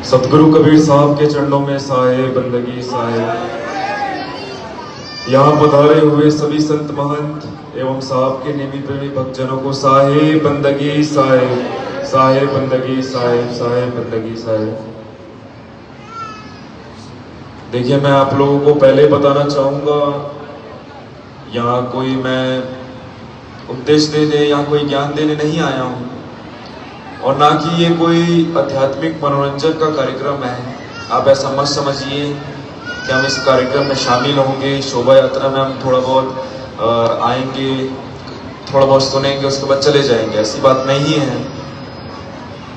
सतगुरु कबीर साहब के चरणों में साहे बंदगी साहे। यहाँ पधारे हुए सभी संत महंत एवं साहब के नेमी प्रेमी भक्तजनों को साहे बंदगी साहे, साहे बंदगी साहे, साहे बंदगी साहे। देखिए, मैं आप लोगों को पहले बताना चाहूंगा, यहाँ कोई मैं उपदेश देने या कोई ज्ञान देने नहीं आया हूँ, और ना कि ये कोई आध्यात्मिक मनोरंजन का कार्यक्रम है। आप ऐसा मत समझिए कि हम इस कार्यक्रम में शामिल होंगे, शोभा यात्रा में हम थोड़ा बहुत आएंगे, थोड़ा बहुत सुनेंगे, उसके बाद चले जाएंगे, ऐसी बात नहीं है।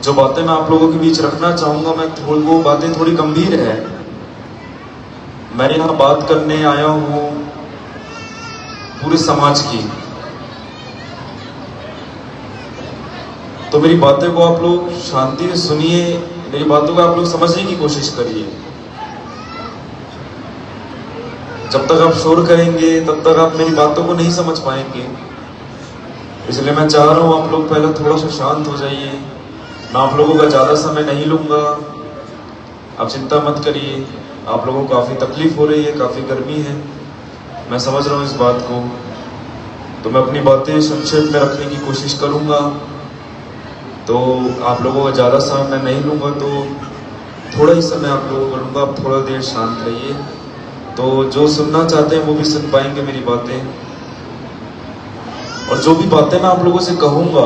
जो बातें मैं आप लोगों के बीच रखना चाहूँगा, वो बातें थोड़ी गंभीर है। मैं यहाँ बात करने आया हूँ पूरे समाज की, तो मेरी बातें को आप लोग शांति से सुनिए, मेरी बातों को आप लोग समझने की कोशिश करिए। जब तक आप शोर करेंगे तब तक आप मेरी बातों को नहीं समझ पाएंगे। इसलिए मैं चाह रहा हूँ आप लोग पहले थोड़ा सा शांत हो जाइए। मैं आप लोगों का ज़्यादा समय नहीं लूँगा, आप चिंता मत करिए। आप लोगों को काफ़ी तकलीफ हो रही है, काफ़ी गर्मी है, मैं समझ रहा हूँ इस बात को, तो मैं अपनी बातें संक्षेप में रखने की कोशिश करूँगा। तो आप लोगों का ज़्यादा समय मैं नहीं लूँगा, तो थोड़ा ही समय आप लोगों को लूँगा। आप थोड़ा देर शांत रहिए, तो जो सुनना चाहते हैं वो भी सुन पाएंगे मेरी बातें। और जो भी बातें मैं आप लोगों से कहूँगा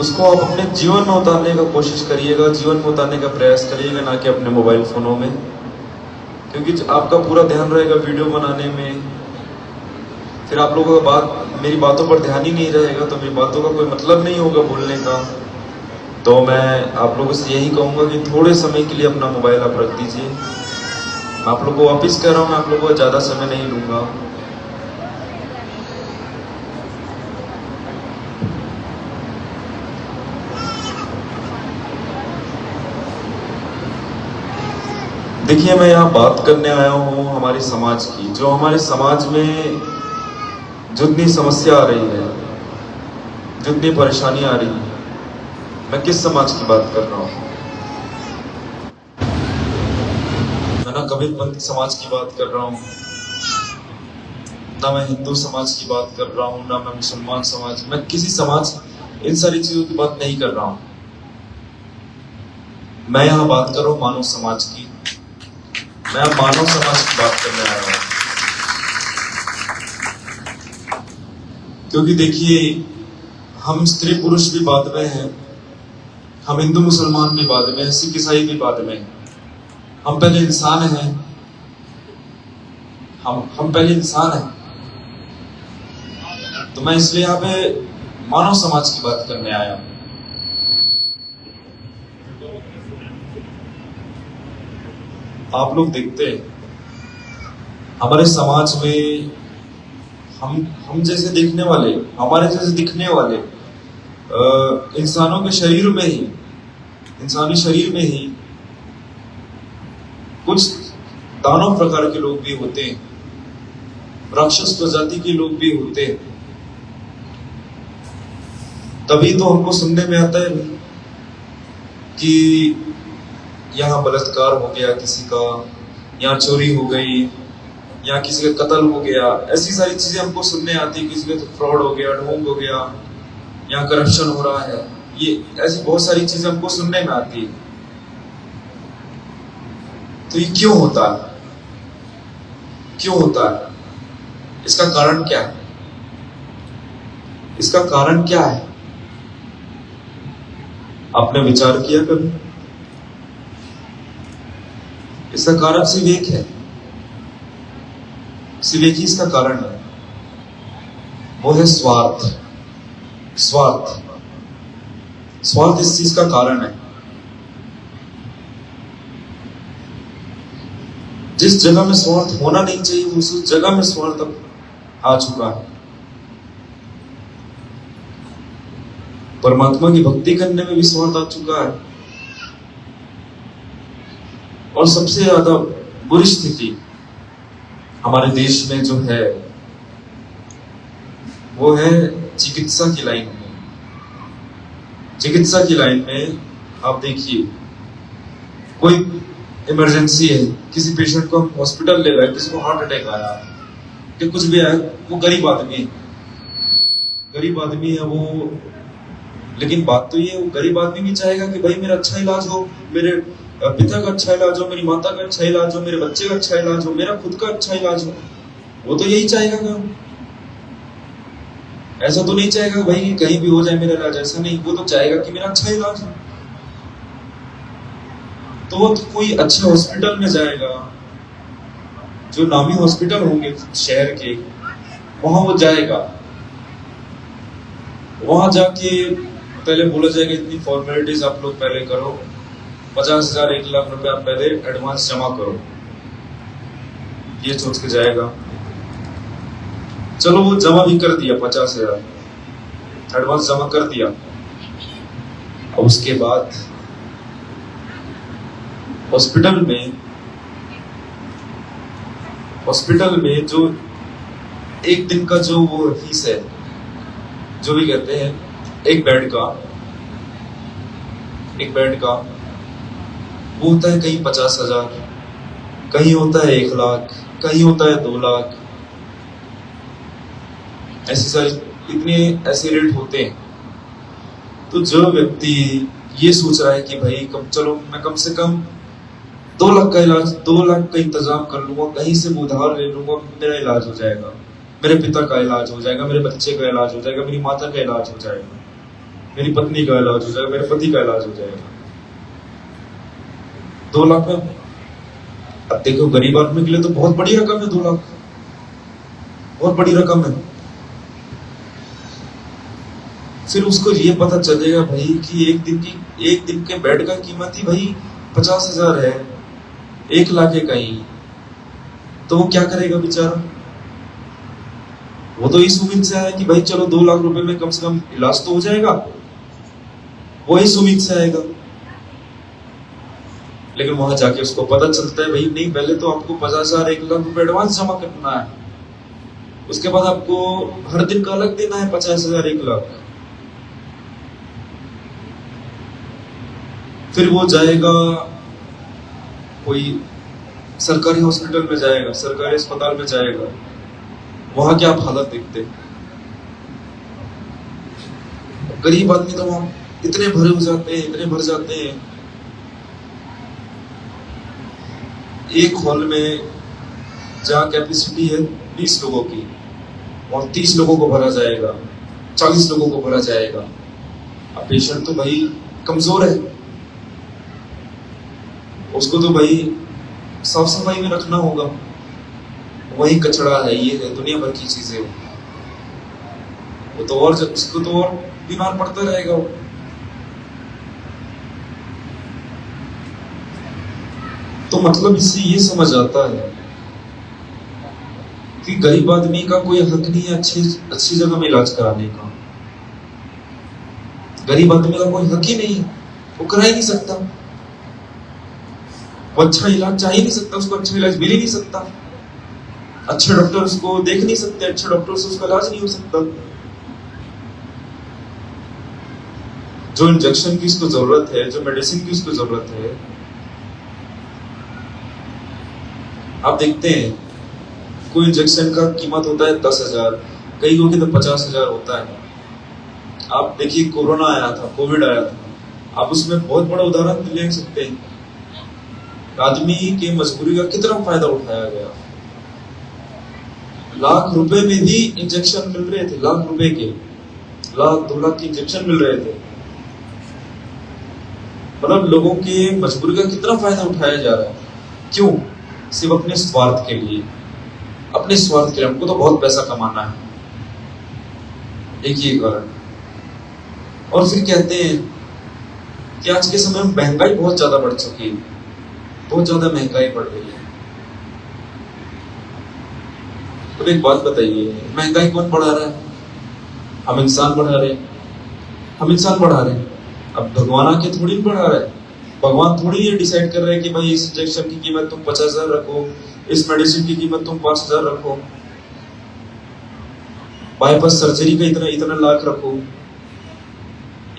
उसको आप अपने जीवन में उतारने का कोशिश करिएगा, जीवन में उतारने का प्रयास करिएगा, ना कि अपने मोबाइल फ़ोनों में, क्योंकि आपका पूरा ध्यान रहेगा वीडियो बनाने में। फिर आप लोगों का मेरी बातों पर ध्यान ही नहीं रहेगा, तो मेरी बातों का कोई मतलब नहीं होगा बोलने का। तो मैं आप लोगों से यही कहूँगा कि थोड़े समय के लिए अपना मोबाइल आप रख दीजिए। मैं आप लोगों को वापस कह रहा हूँ, मैं आप लोगों को ज़्यादा समय नहीं लूँगा। देखिए, मैं यहाँ बात करने आया हूँ हमारे समाज की। जो हमारे समाज में जितनी समस्या आ रही है, जितनी परेशानी आ रही है, मैं किस समाज की बात कर रहा हूँ? मैं ना कबीरपंथी समाज की बात कर रहा हूँ, ना मैं हिंदू समाज की बात कर रहा हूँ, ना मैं मुसलमान समाज, मैं किसी समाज, इन सारी चीजों की बात नहीं कर रहा हूँ। मैं यहाँ बात कर रहा हूँ मानव समाज की। मैं मानव समाज की बात करने आया हूँ, क्योंकि देखिए, हम स्त्री पुरुष भी बाद में हैं, हम हिंदू मुसलमान भी बाद में हैं, सिख ईसाई भी बाद में हैं। हम पहले इंसान हैं, हम पहले इंसान हैं। तो मैं इसलिए यहाँ पे मानव समाज की बात करने आया हूँ। आप लोग देखते हैं हमारे समाज में हम जैसे दिखने वाले, हमारे जैसे दिखने वाले इंसानों के शरीर में ही, इंसानी शरीर में ही कुछ दानव प्रकार के लोग भी होते हैं, राक्षस प्रजाति के लोग भी होते हैं। तभी तो हमको सुनने में आता है कि यहाँ बलात्कार हो गया किसी का, यहाँ चोरी हो गई, यहाँ किसी का कत्ल हो गया, ऐसी सारी चीजें हमको सुनने आती है। किसी का तो फ्रॉड हो गया, ढोंग हो गया, यहाँ करप्शन हो रहा है, ये ऐसी बहुत सारी चीजें हमको सुनने में आती है। तो ये क्यों होता है? क्यों होता है? इसका कारण क्या है? इसका कारण क्या है? आपने विचार किया कभी? इसका कारण सिर्फ एक है, सिर्फ एक ही इसका कारण है, वो है स्वार्थ। स्वार्थ, स्वार्थ इस चीज का कारण है। जिस जगह में स्वार्थ होना नहीं चाहिए, उस जगह में स्वार्थ अब आ चुका है। परमात्मा की भक्ति करने में भी स्वार्थ आ चुका है। और सबसे ज्यादा बुरी स्थिति हमारे देश में जो है वो है चिकित्सा की लाइन में। चिकित्सा की लाइन में आप देखिए, कोई इमरजेंसी है, किसी पेशेंट को हम हॉस्पिटल ले गए, किसी को हार्ट अटैक आया कि कुछ भी आया, वो गरीब आदमी है, गरीब आदमी है वो, लेकिन बात तो ये, वो गरीब आदमी भी चाहेगा कि भाई मेरा अच्छा इलाज हो, मेरे पिता का अच्छा इलाज हो, मेरी माता का अच्छा इलाज हो, मेरे बच्चे का अच्छा इलाज हो, मेरा खुद का अच्छा इलाज हो। वो तो यही चाहेगा ना, ऐसा तो नहीं चाहेगा भाई कि कहीं भी हो जाए मेरा इलाज, ऐसा नहीं, वो तो चाहेगा कि मेरा अच्छा इलाज हो। तो वो तो कोई अच्छे हॉस्पिटल में जाएगा, जो नामी हॉस्पिटल होंगे शहर के, वहां वो जाएगा। वहां जाके पहले बोला जाएगा इतनी फॉर्मेलिटीज आप लोग पहले करो, 50,000 1 लाख रुपए आप पहले एडवांस जमा करो, ये सोच के जाएगा। चलो वो जमा भी कर दिया, 50,000 एडवांस जमा कर दिया। और उसके बाद हॉस्पिटल में जो एक दिन का जो वो फीस है, जो भी कहते हैं, एक बेड का वो होता है कहीं 50,000, कहीं होता है 1 लाख, कहीं होता है 2 लाख, इतने ऐसे रेट होते हैं। तो जो व्यक्ति ये सोच रहा है कि भाई चलो मैं कम से कम 2 लाख का इलाज, 2 लाख का इंतजाम कर लूंगा, कहीं से उधार ले लूंगा, मेरा इलाज हो जाएगा, मेरे पिता का इलाज हो जाएगा, मेरे बच्चे का इलाज हो जाएगा, मेरी माता का इलाज हो जाएगा, मेरी पत्नी का इलाज हो जाएगा, मेरे पति का इलाज हो जाएगा। 2 लाख में, अब देखो गरीब आदमी के लिए तो बहुत बड़ी रकम है, 2 लाख बहुत बड़ी रकम है। फिर उसको ये पता चलेगा भाई कि एक दिन के बेड का कीमत ही भाई 50,000 है, 1 लाख है कहीं, तो वो क्या करेगा बेचारा? वो तो इस उम्मीद से आया कि भाई चलो 2 लाख रुपए में कम से कम इलाज तो हो जाएगा, वो इस उम्मीद से आएगा। लेकिन वहां जाके उसको पता चलता है भाई नहीं, पहले तो आपको 50,000 1 लाख रुपए एडवांस जमा करना है, उसके बाद आपको हर दिन का अलग देना है 50,000 1 लाख। फिर वो जाएगा कोई सरकारी हॉस्पिटल में जाएगा, सरकारी अस्पताल में जाएगा, वहां क्या हालत देखते, गरीब आदमी तो वहां इतने भरे हो जाते हैं, इतने भर जाते हैं। एक हॉल में जहां कैपेसिटी है 20 लोगों की, और 30 लोगों को भरा जाएगा, 40 लोगों को भरा जाएगा। अब पेशेंट तो भाई कमजोर है, उसको तो भाई साफ सफाई में रखना होगा, वही कचरा है, ये है, दुनिया भर की चीजें, वो तो और उसको तो और बीमार पड़ता रहेगा वो। तो मतलब इससे ये समझ आता है कि गरीब आदमी का कोई हक नहीं है अच्छी जगह में इलाज कराने का। गरीब आदमी का कोई हक ही नहीं है, वो करा ही नहीं सकता, वो अच्छा इलाज चाह ही नहीं सकता, उसको अच्छा इलाज मिल ही नहीं सकता, अच्छे डॉक्टर उसको देख नहीं सकते, अच्छे डॉक्टर से उसका इलाज नहीं हो सकता। जो इंजेक्शन की उसको जरूरत है, जो मेडिसिन की उसको जरूरत है, आप देखते हैं कोई इंजेक्शन का कीमत होता है 10,000, कई लोगों की तो 50,000 होता है। आप देखिए कोरोना आया था, कोविड आया था, आप उसमें बहुत बड़ा उदाहरण ले सकते हैं, आदमी के मजबूरी का कितना फायदा उठाया गया। लाख रुपए में भी इंजेक्शन मिल रहे थे, लाख रुपए के, 1-2 लाख के इंजेक्शन मिल रहे थे। मतलब लोगों के मजबूरी का कितना फायदा उठाया जा रहा है, क्यों? सिर्फ अपने स्वार्थ के लिए, अपने स्वार्थ के लिए, हमको तो बहुत पैसा कमाना है, एक ही कारण। और फिर कहते हैं कि आज के समय में महंगाई बहुत ज्यादा बढ़ चुकी है, बहुत ज्यादा महंगाई बढ़ गई है। तो एक बात बताइए, महंगाई कौन बढ़ा रहा है? हम इंसान बढ़ा रहे हैं, हम इंसान बढ़ा रहे हैं। अब भगवान आके थोड़ी बढ़ा रहा है, भगवान थोड़ी ये डिसाइड कर रहे हैं कि भाई इस इंजेक्शन की कीमत तुम 50,000 रखो, इस मेडिसिन की कीमत तुम 5,000 रखो, बाईपास सर्जरी का इतना लाख रखो।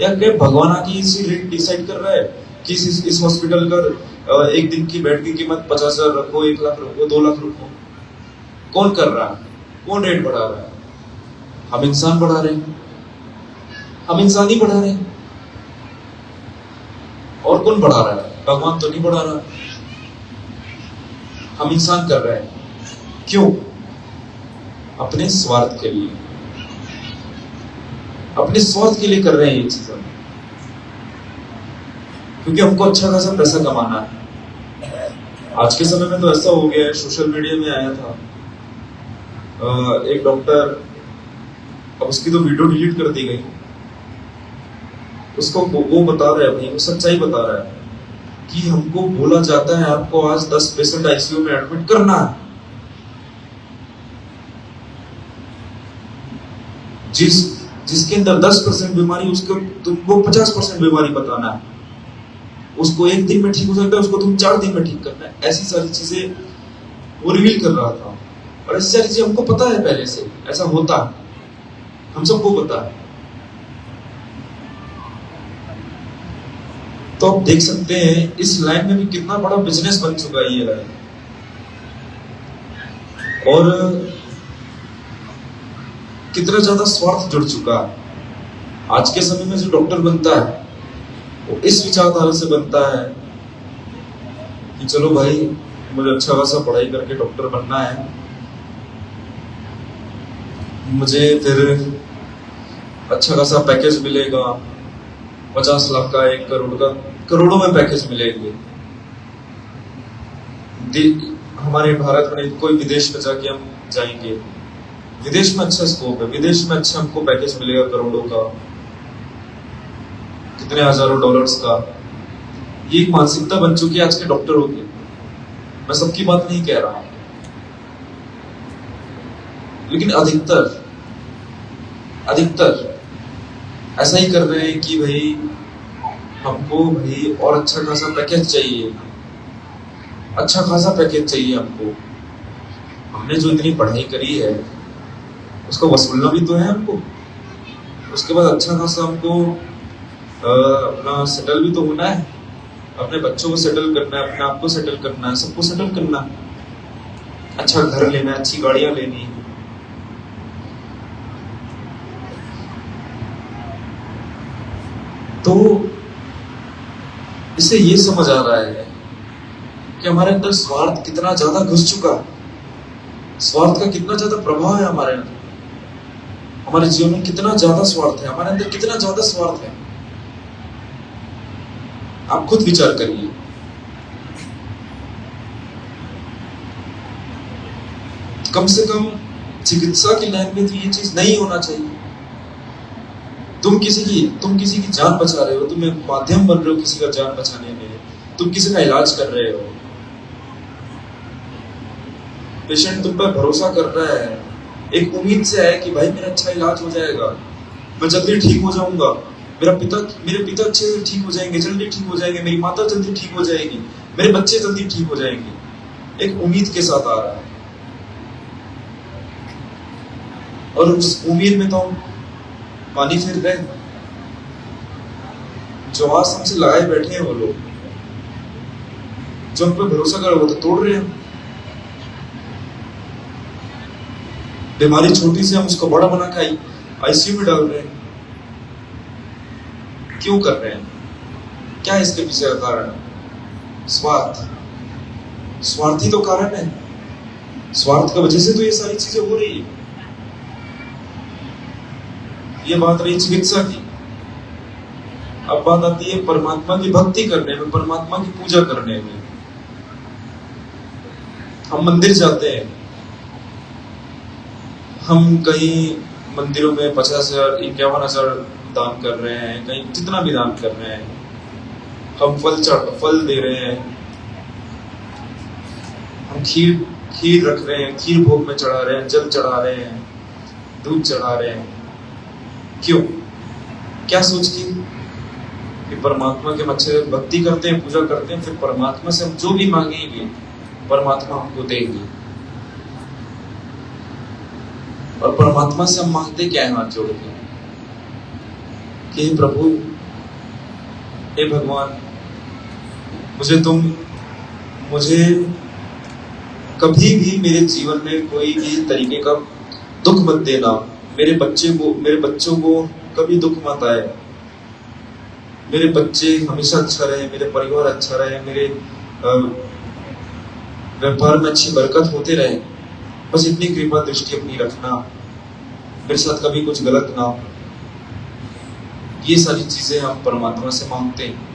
या क्या भगवान आके इसी रेट डिसाइड कर रहा है कि इस हॉस्पिटल का एक दिन की बेड की कीमत 50,000 रखो, 1 लाख रखो, 2 लाख रखो। कौन कर रहा है? कौन रेट बढ़ा रहा है? हम इंसान बढ़ा रहे हैं, हम इंसान ही बढ़ा रहे हैं। और कौन बढ़ा रहा है? भगवान तो नहीं बढ़ा रहा, हम इंसान कर रहे हैं। क्यों? अपने स्वार्थ के लिए, अपने स्वार्थ के लिए कर रहे हैं ये चीजें, क्योंकि हमको अच्छा खासा पैसा कमाना है। आज के समय में तो ऐसा हो गया है, सोशल मीडिया में आया था एक डॉक्टर, अब उसकी तो वीडियो डिलीट कर दी गई, उसको वो बता रहा है, भाई वो सच्चाई बता रहा है कि हमको बोला जाता है आपको आज 10 पेशेंट आईसीयू में एडमिट करना है, जिसके अंदर 10% बीमारी, उसको तुमको 50% बीमारी बताना है। उसको एक दिन में ठीक हो सकता है, उसको तुम 4 दिन में ठीक करना है। ऐसी सारी चीजें वो रिवील कर रहा था, और ऐसी सारी चीजें हमको पता है पहले से, ऐसा होता है, हम सबको पता है। तो आप देख सकते हैं इस लाइन में भी कितना बड़ा बिजनेस बन चुका है ये लाइन। और कितना ज्यादा स्वार्थ जुड़ चुका है। आज के समय में जो डॉक्टर बनता है वो इस विचारधारा से बनता है कि चलो भाई मुझे अच्छा खासा पढ़ाई करके डॉक्टर बनना है, मुझे फिर अच्छा खासा पैकेज मिलेगा, 50 लाख का, 1 करोड़ का, करोड़ों में पैकेज मिलेंगे। हमारे भारत में कोई विदेश में जाके हम जाएंगे, विदेश में अच्छा स्कोप है, विदेश में अच्छा हमको पैकेज मिलेगा करोड़ों का, कितने हजारों डॉलर्स का। ये एक मानसिकता बन चुकी है आज के डॉक्टरों की। मैं सबकी बात नहीं कह रहा, लेकिन अधिकतर ऐसा ही कर रहे हैं कि भाई हमको भाई और अच्छा खासा पैकेज चाहिए, अच्छा खासा पैकेज चाहिए हमको। हमने जो इतनी पढ़ाई करी है उसको वसूलना भी तो है हमको, उसके बाद अच्छा खासा हमको अपना सेटल भी तो होना है, अपने बच्चों को सेटल करना है, अपने आप को सेटल करना है, सबको सेटल करना है, अच्छा घर लेना है, अच्छी गाड़ियां लेनी है। तो इससे ये समझ आ रहा है कि हमारे अंदर स्वार्थ कितना ज्यादा घुस चुका है, स्वार्थ का कितना ज्यादा प्रभाव है हमारे अंदर, हमारे जीवन में कितना ज्यादा स्वार्थ है, हमारे अंदर कितना ज्यादा स्वार्थ है। आप खुद विचार करिए। कम से कम चिकित्सा की लाइन में तो ये चीज नहीं होना चाहिए। तुम किसी की जान बचा रहे हो, तुम एक माध्यम बन रहे हो किसी का जान बचाने में, तुम किसी का इलाज कर रहे हो, पेशेंट तुम पर भरोसा कर रहा है, एक उम्मीद से है कि भाई मेरा अच्छा इलाज हो जाएगा, मैं जल्दी ठीक हो जाऊंगा, मेरे पिता अच्छे से ठीक हो जाएंगे, जल्दी ठीक हो जाएंगे, मेरी माता जल्दी ठीक हो जाएगी, मेरे बच्चे जल्दी ठीक हो जाएंगे। एक उम्मीद के साथ आ रहा है, और उस उम्मीद में तो हम पानी फेर रहे। जो आस हमसे लगाए बैठे हैं वो लोग, जो हम पे भरोसा कर वो तो तोड़ रहे हैं। बीमारी छोटी से हम उसको बड़ा बना के आईसीयू में डाल रहे हैं। क्यों कर रहे हैं? क्या है इसके पीछे का कारण? स्वार्थ। स्वार्थी तो कारण है, स्वार्थ की वजह से तो ये सारी चीजें हो रही है। ये बात रही चिकित्सा की। अब बात आती है परमात्मा की भक्ति करने में, परमात्मा की पूजा करने में। हम मंदिर जाते हैं, हम कहीं मंदिरों में 50,000 51,000 दान कर रहे हैं, कहीं जितना भी दान कर रहे हैं, हम फल दे रहे हैं, हम खीर रख रहे हैं, खीर भोग में चढ़ा रहे हैं, जल चढ़ा रहे हैं, दूध चढ़ा रहे हैं। क्यों? क्या सोच के कि परमात्मा के अच्छे भक्ति करते हैं, पूजा करते हैं, फिर परमात्मा से हम जो भी मांगेंगे परमात्मा हमको देंगे। और परमात्मा से हम मांगते क्या है? हाथ जोड़ के कि प्रभु, हे भगवान, मुझे कभी भी मेरे जीवन में कोई भी तरीके का दुख मत देना। मेरे बच्चों को कभी दुख मत आए। मेरे बच्चे हमेशा अच्छा रहे, मेरे परिवार अच्छा रहे, मेरे व्यापार में अच्छी बरकत होते रहे। बस इतनी कृपा दृष्टि अपनी रखना, मेरे साथ कभी कुछ गलत ना हो। ये सारी चीजें हम परमात्मा से मांगते हैं।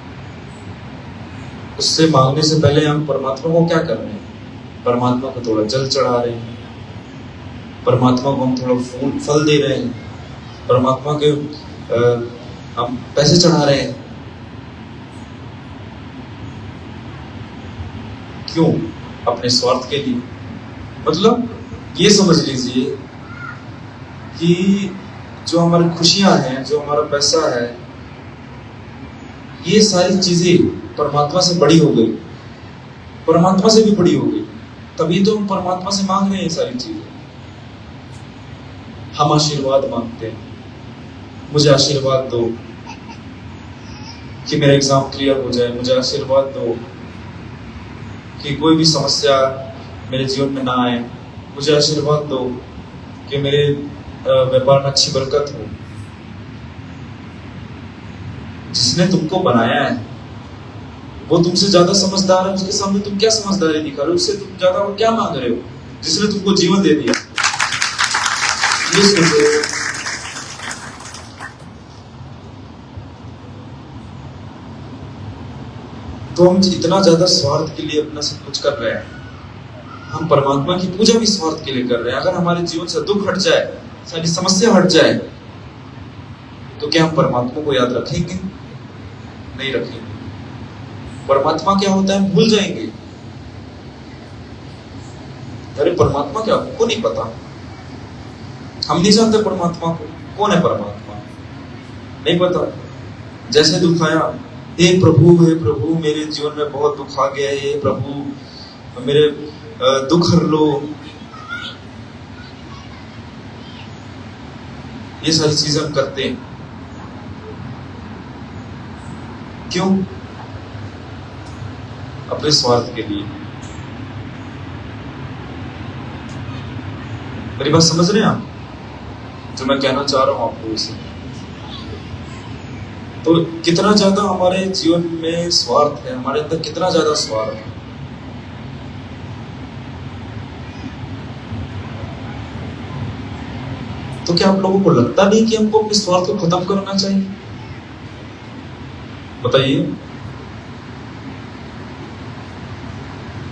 उससे मांगने से पहले हम परमात्मा को क्या कर रहे हैं? परमात्मा को थोड़ा जल चढ़ा रहे हैं, परमात्मा को हम थोड़ा फल दे रहे हैं, परमात्मा के हम पैसे चढ़ा रहे हैं। क्यों? अपने स्वार्थ के लिए। मतलब ये समझ लीजिए कि जो हमारी खुशियां हैं, जो हमारा पैसा है, ये सारी चीजें परमात्मा से बड़ी हो गई, परमात्मा से भी बड़ी हो गई। तभी तो हम परमात्मा से मांग रहे हैं ये सारी चीजें। हम आशीर्वाद मांगते हैं, मुझे आशीर्वाद दो कि मेरा एग्जाम क्लियर हो जाए, मुझे आशीर्वाद दो कि कोई भी समस्या मेरे जीवन में ना आए, मुझे आशीर्वाद दो कि मेरे व्यापार में अच्छी बरकत हो। जिसने तुमको बनाया है वो तुमसे ज्यादा समझदार है, उसके सामने तुम क्या समझदारी दिखा रहे हो? उससे तुम ज्यादा वो क्या मांग रहे हो? जिसने तुमको जीवन दे दिया। ये सोचो, तो हम इतना ज्यादा स्वार्थ के लिए अपना सब कुछ कर रहे हैं। हम परमात्मा की पूजा भी स्वार्थ के लिए कर रहे हैं। अगर हमारे जीवन से दुख हट जाए, सारी समस्या हट जाए, तो क्या हम परमात्मा को याद रखेंगे? नहीं रखेंगे। परमात्मा क्या होता है हम भूल जाएंगे। अरे परमात्मा क्या, हमको नहीं पता, हम नहीं जानते परमात्मा को। कौन है परमात्मा? नहीं पता। जैसे दुख आया, हे प्रभु मेरे जीवन में बहुत दुख आ गया है, हे प्रभु मेरे दुख हर लो। ये सारी चीजें हम करते हैं। क्यों? अपने स्वार्थ के लिए। मेरी बात समझ रहे हैं आप? जो मैं कहना चाह रहा हूं आपको इसे। तो कितना ज्यादा हमारे जीवन में स्वार्थ है, हमारे अंदर कितना ज्यादा स्वार्थ है। तो क्या आप लोगों को लगता नहीं कि हमको अपने स्वार्थ को खत्म करना चाहिए? बताइए,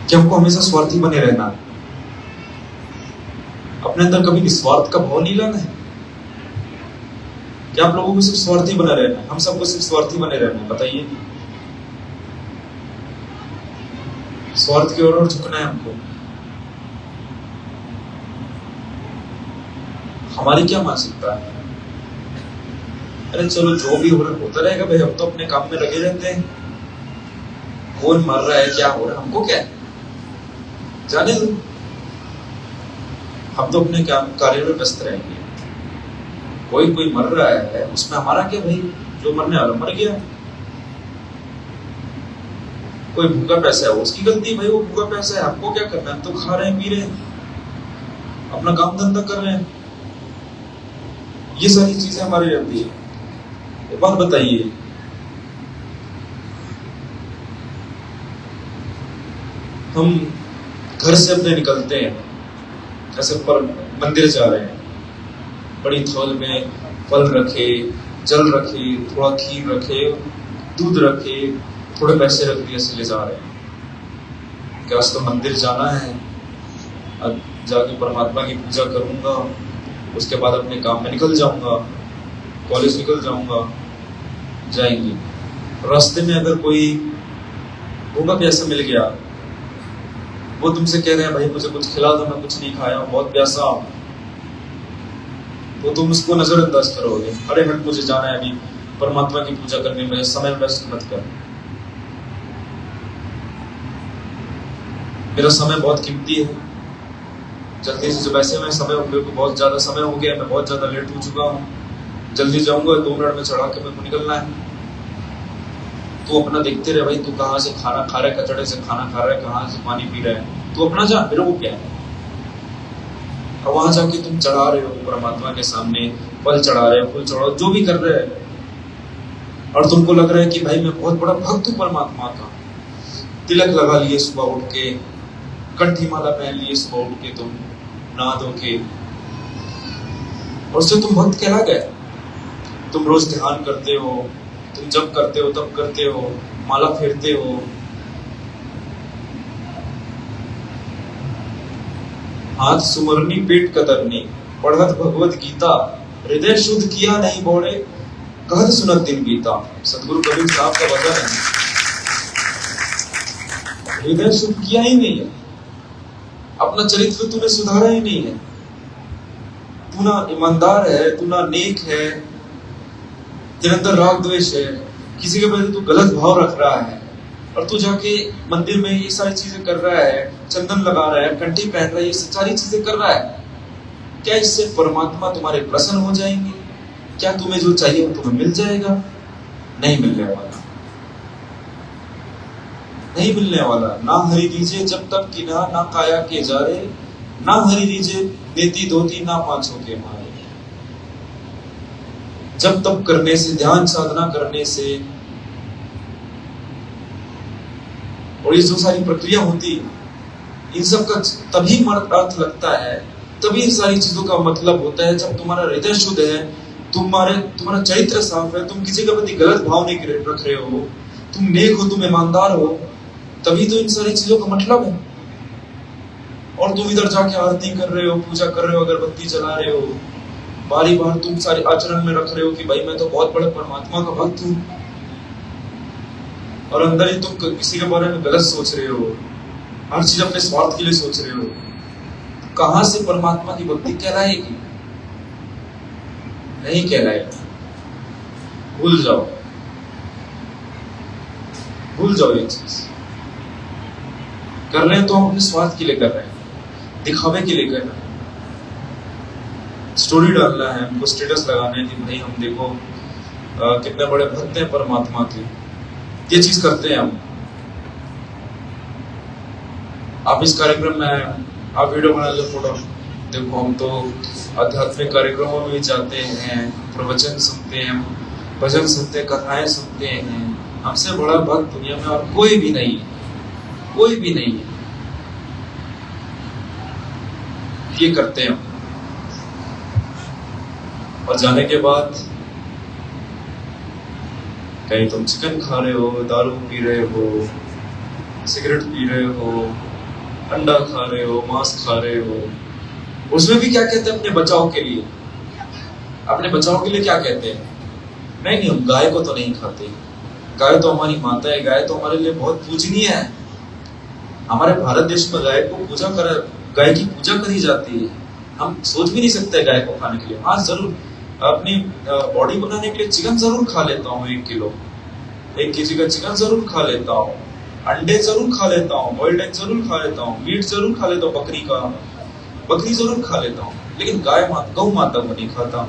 कि हमको हमेशा स्वार्थी बने रहना है? अपने अंदर कभी निस्वार्थ का भाव नहीं लाना है? क्या आप लोगों को सिर्फ स्वार्थी बना रहना है? हम सबको सिर्फ स्वार्थी बने रहना है? बताइए, स्वार्थ की ओर झुकना है हमको? हमारी क्या मानसिकता है? अरे चलो जो भी हो रहा होता रहेगा भाई, हम तो अपने काम में लगे रहते हैं। कौन मर रहा है, क्या हो रहा है, हमको क्या है, जाने दो। हम तो अपने काम कार्य में व्यस्त रहेंगे। कोई मर रहा है, उसमें हमारा क्या भाई? जो मरने वाला मर गया। कोई भूखा पैसा है, उसकी गलती भाई, वो भूखा पैसा है, हमको क्या करना है? हम तो खा रहे हैं, पी रहे हैं, अपना काम धंधा कर रहे हैं। ये सारी चीजें हमारी रहती है। एक बात बताइए, हम घर से अपने निकलते हैं, ऐसे पर मंदिर जा रहे हैं, बड़ी थौल में फल रखे, जल रखे, थोड़ा खीर रखे, दूध रखे, थोड़े पैसे रख दिए, ऐसे ले जा रहे हैं कि आज तो मंदिर जाना है, अब जाके परमात्मा की पूजा करूंगा, उसके बाद अपने काम में निकल जाऊंगा, कॉलेज निकल जाऊंगा। जाएंगे, रास्ते में अगर कोई भूखा प्यासा मिल गया, वो तुमसे कह रहे हैं भाई मुझे कुछ खिला दो, मैं कुछ नहीं खाया हूं, बहुत प्यासा हूं, तो तुम उसको नजरअंदाज करोगे। अरे हट, मुझे जाना है अभी परमात्मा की पूजा करने में, समय वेस्ट मत कर, मेरा समय बहुत कीमती है, जल्दी से। जब ऐसे में समय मेरे को बहुत ज्यादा समय हो गया, मैं बहुत ज्यादा लेट हो चुका हूँ, जल्दी जाऊंगा, 2 मिनट में चढ़ा के मेरे को निकलना है। तू अपना देखते रहे भाई, तू कहाँ से खाना खा रहा है, कचड़े से खाना खा रहा है, कहाँ से पानी पी रहा है, तू अपना जा, मेरे को क्या है। और वहां जाके तुम चढ़ा रहे हो परमात्मा के सामने, फल चढ़ा रहे हो, फूल चढ़ा, जो भी कर रहे हैं, और तुमको लग रहा है कि भाई मैं बहुत बड़ा भक्त हूँ परमात्मा का। तिलक लगा लिए सुबह उठ के, कंठी माला पहन लिए सुबह उठ के, तुम नहा धो के, और उससे तुम भक्त कहला गए। तुम रोज ध्यान करते हो, तुम जब करते हो तब करते हो, माला फेरते हो, हाथ सुमरनी पेट कतरनी, पढ़त भगवत गीता, हृदय शुद्ध किया नहीं बोले, कहत सुनत दिन गीता। सतगुरु कबीर साहब का वचन है। हृदय शुद्ध किया ही नहीं है, अपना चरित्र तूने सुधारा ही नहीं है, तू ना ईमानदार है, तू ना नेक है, तेरे अंदर राग द्वेष है, किसी के प्रति तू गलत भाव रख रहा है, और तू जाके मंदिर में ये सारी चीजें कर रहा है, चंदन लगा रहा है, कंठी पहन रहा है, ये सारी चीजें कर रहा है। क्या इससे परमात्मा तुम्हारे प्रसन्न हो जाएंगे? क्या तुम्हें जो चाहिए वो तुम्हें मिल जाएगा? नहीं मिलने वाला, नहीं मिलने वाला। ना हरि दीजिए जब तक कि ना काया के जारे, ना हरि दीजिए देती धोती, ना पांचों के मारे। जब तब करने से, ध्यान साधना करने से, और ये जो सारी प्रक्रिया होती है, इन सब का तभी अर्थ लगता है, तभी इन सारी चीजों का मतलब होता है जब तुम्हारा हृदय शुद्ध है, तुम्हारा चरित्र साफ है, तुम किसी के प्रति गलत भाव नहीं रख रहे हो, तुम नेक हो, तुम ईमानदार हो, तभी तो इन सारी चीजों का मतलब है। और तुम इधर जाके आरती कर रहे हो, पूजा कर रहे हो, अगरबत्ती जला रहे हो, बारी बार तुम सारे आचरण में रख रहे हो कि भाई मैं तो बहुत बड़े परमात्मा का भक्त हूं, और अंदर ही तुम किसी के बारे में गलत सोच रहे हो, हर चीज अपने स्वार्थ के लिए सोच रहे हो। कहां से परमात्मा की भक्ति कहलाएगी? नहीं कहलाएगी। भूल जाओ, भूल जाओ ये चीज। कर रहे हैं तो हम अपने स्वार्थ के लिए कर रहे हैं, दिखावे के लिए कर रहे हैं, स्टोरी डालना है, हमको स्टेटस लगाना है कि भाई हम देखो कितने बड़े भक्त हैं परमात्मा के, ये चीज करते हैं हम। आप इस कार्यक्रम में आप वीडियो बना लो, फोटो देखो, हम तो आध्यात्मिक कार्यक्रमों में भी जाते हैं, प्रवचन सुनते हैं, भजन सुनते हैं, कथाएं सुनते हैं। हमसे बड़ा भक्त दुनिया में और कोई भी नहीं है, कोई भी नहीं है। ये करते हैं, और जाने के बाद कहीं तुम चिकन खा रहे हो, दारू पी रहे हो, सिगरेट पी रहे हो, अंडा खा रहे हो, मांस खा रहे हो। उसमें भी क्या कहते हैं? अपने बचाव के लिए, अपने बचाव के लिए क्या कहते हैं? नहीं, हम गाय को तो नहीं खाते, गाय तो हमारी माता है, गाय तो हमारे लिए बहुत पूजनीय है। हमारे भारत देश में गाय की पूजा करी जाती है। हम सोच भी नहीं सकते गाय को खाने के लिए। हाँ जरूर अपनी बॉडी बनाने के लिए चिकन जरूर खा लेता हूँ, 1 किलो 1 केजी का चिकन जरूर खा लेता हूँ, अंडे जरूर खा लेता हूँ, बॉइल्ड एग जरूर खा लेता हूँ, मीट जरूर खा लेता हूँ, बकरी जरूर खा लेता हूँ, लेकिन गौ माता को नहीं खाता।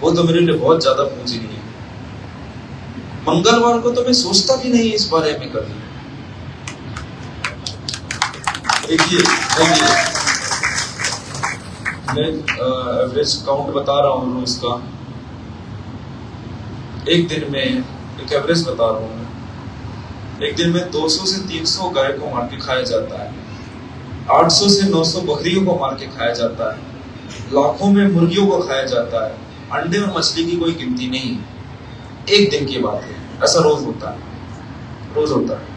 वो तो मेरे लिए बहुत ज्यादा पूजनीय है। मंगलवार को तो मैं सोचता भी नहीं इस बारे में कभी। देखिए मैं एवरेज काउंट बता रहा हूँ रोज का, एक दिन में एक एवरेज बता रहा हूँ, एक दिन में 200 से 300 गाय को मार के खाया जाता है, 800 से 900 बकरियों को मार के खाया जाता है, लाखों में मुर्गियों को खाया जाता है, अंडे और मछली की कोई गिनती नहीं है। एक दिन की बात है, ऐसा रोज होता है, रोज होता है।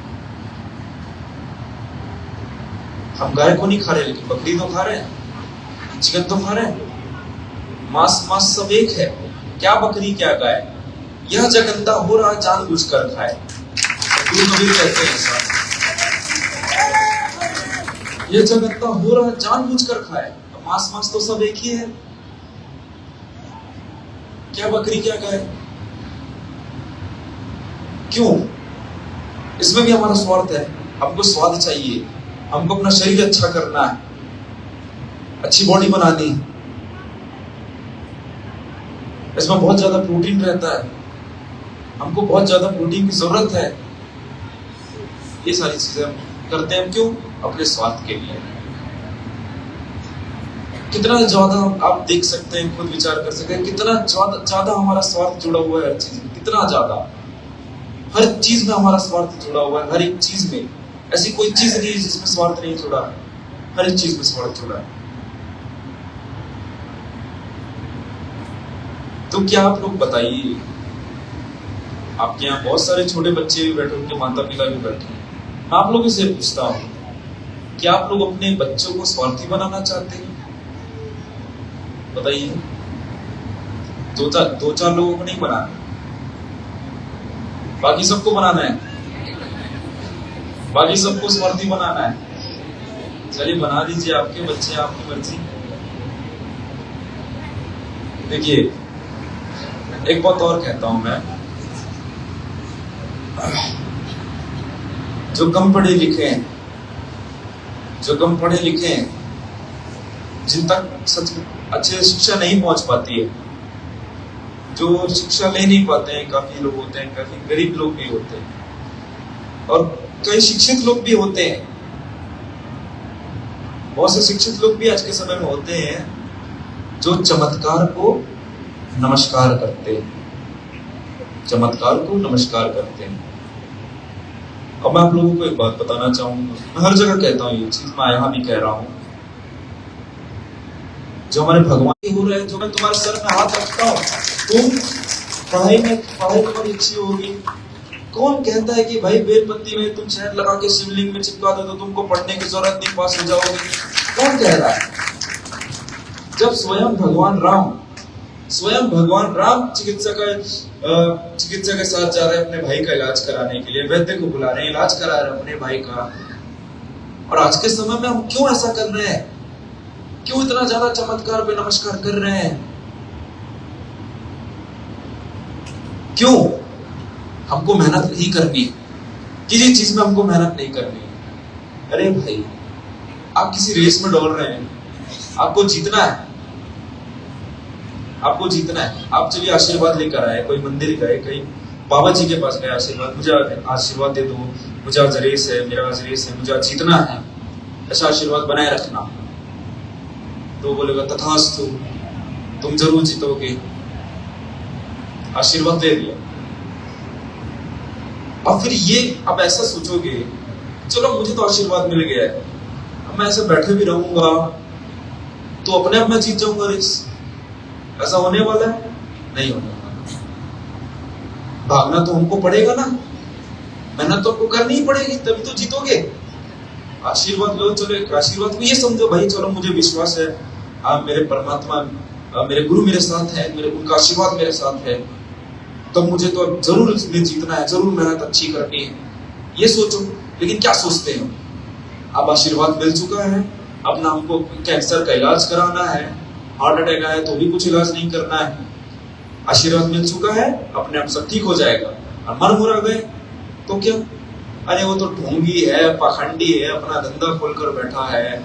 हम गाय को नहीं खा रहे, लेकिन बकरी तो खा रहे हैं, चिकन तो खा रहे हैं, मांस सब एक है। क्या बकरी क्या गाय, यह जगंदा हो रहा जानबूझकर खाए। कबीर कहते हैं ऐसा, यह जगंदा हो रहा जानबूझकर खाए। मांस तो सब एक ही है, क्या बकरी क्या गाय। क्यों? इसमें भी हमारा स्वार्थ है, हमको स्वाद चाहिए, हमको अपना शरीर अच्छा करना है, अच्छी बॉडी बनानी है। इसमें बहुत ज्यादा प्रोटीन रहता है, हमको बहुत ज्यादा प्रोटीन की जरूरत है। ये सारी चीजें हम करते हैं, क्यों? अपने स्वास्थ्य के लिए। कितना ज्यादा आप देख सकते हैं, खुद विचार कर सकते हैं, कितना ज्यादा हमारा स्वार्थ जुड़ा हुआ है हर चीज में, कितना ज्यादा हर चीज में हमारा स्वार्थ जुड़ा हुआ है। हर एक चीज में ऐसी कोई चीज नहीं है जिसमें स्वार्थ नहीं जुड़ा, हर एक चीज में स्वार्थ जुड़ा है। तो क्या आप लोग बताइए, आपके यहाँ बहुत सारे छोटे बच्चे भी बैठे, उनके माता पिता भी बैठे हैं, मैं आप लोगों से पूछता हूँ, क्या आप लोग अपने बच्चों को स्वार्थी बनाना चाहते हैं? बताइए। दो चार लोगों को नहीं बनाना, बाकी सबको बनाना है, बाकी सबको स्वार्थी बनाना है। चलिए बना दीजिए, आपके बच्चे, आपकी मर्जी। देखिए, एक बात और कहता हूं मैं, जो कम पढ़े लिखे हैं, जिन तक सच अच्छे शिक्षा नहीं पहुंच पाती है, जो शिक्षा ले नहीं पाते हैं, काफी लोग होते हैं, काफी गरीब लोग भी होते हैं, और कई शिक्षित लोग भी होते हैं। बहुत से शिक्षित लोग भी आज के समय में होते हैं जो चमत्कार को नमस्कार करते हैं, चमत्कार को नमस्कार करते हैं। अब मैं आप लोगों को एक बात बताना चाहूंगा, मैं हर जगह कहता हूँ ये चीज, मैं यहाँ भी कह रहा हूँ, जो हमारे भगवान हो रहे हैं, जो मैं तुम्हारे सर में हाथ रखता हूँ, तुम पढ़ाई तुम्हारी अच्छी होगी। कौन कहता है कि भाई बेलपत्ती में तुम शहद लगा के शिवलिंग में चिपका दो तो तुमको पढ़ने की जरूरत नहीं, पास हो जाओगे? कौन कह रहा है? जब स्वयं भगवान राम चिकित्सा के साथ जा रहे हैं अपने भाई का इलाज कराने के लिए, वैद्य को बुला रहे हैं, इलाज करा रहे हैं अपने भाई का। और आज के समय में हम क्यों ऐसा कर रहे हैं? क्यों इतना ज्यादा चमत्कार पे नमस्कार कर रहे हैं? क्यों? हमको मेहनत नहीं करनी है, किसी चीज में हमको मेहनत नहीं करनी है। अरे भाई, आप किसी रेस में दौड़ रहे हैं, आपको जीतना है, आप चलिए आशीर्वाद लेकर आए, कोई मंदिर गए, कहीं बाबा जी के पास गए, आशीर्वाद, मुझे आशीर्वाद दे दो, मुझे आज रेस है, मेरा आज रेस है, मुझे आज जीतना है, ऐसा आशीर्वाद बनाए रखना। तो बोलेगा तथास्तु, तुम जरूर जीतोगे, आशीर्वाद दे दिया। और फिर ये अब ऐसा सोचोगे, चलो मुझे तो आशीर्वाद मिल गया है, अब मैं ऐसे बैठे भी रहूंगा तो अपने आप मैं जीत जाऊंगा रेस। ऐसा होने वाला है? नहीं होने वाला। भागना तो हमको पड़ेगा ना, मेहनत तो आपको करनी ही पड़ेगी, तभी तो जीतोगे। आशीर्वाद लो, चलो एक आशीर्वाद को ये समझो, भाई चलो मुझे विश्वास है, आप मेरे परमात्मा, मेरे गुरु मेरे साथ है, उनका आशीर्वाद मेरे साथ है, तो मुझे तो जरूर इसमें जीतना है, जरूर मेहनत अच्छी करनी है, ये सोचो। लेकिन क्या सोचते हैं? अब आशीर्वाद मिल चुका है, अब ना हमको कैंसर का इलाज कराना है, हार्ट अटैक आया तो भी कुछ इलाज नहीं करना है, आशीर्वाद मिल चुका है, अपने आप सब ठीक हो जाएगा। और मन मुरा गए तो क्या? अरे वो तो ढोंगी है, पाखंडी है, अपना धंधा खोलकर बैठा है,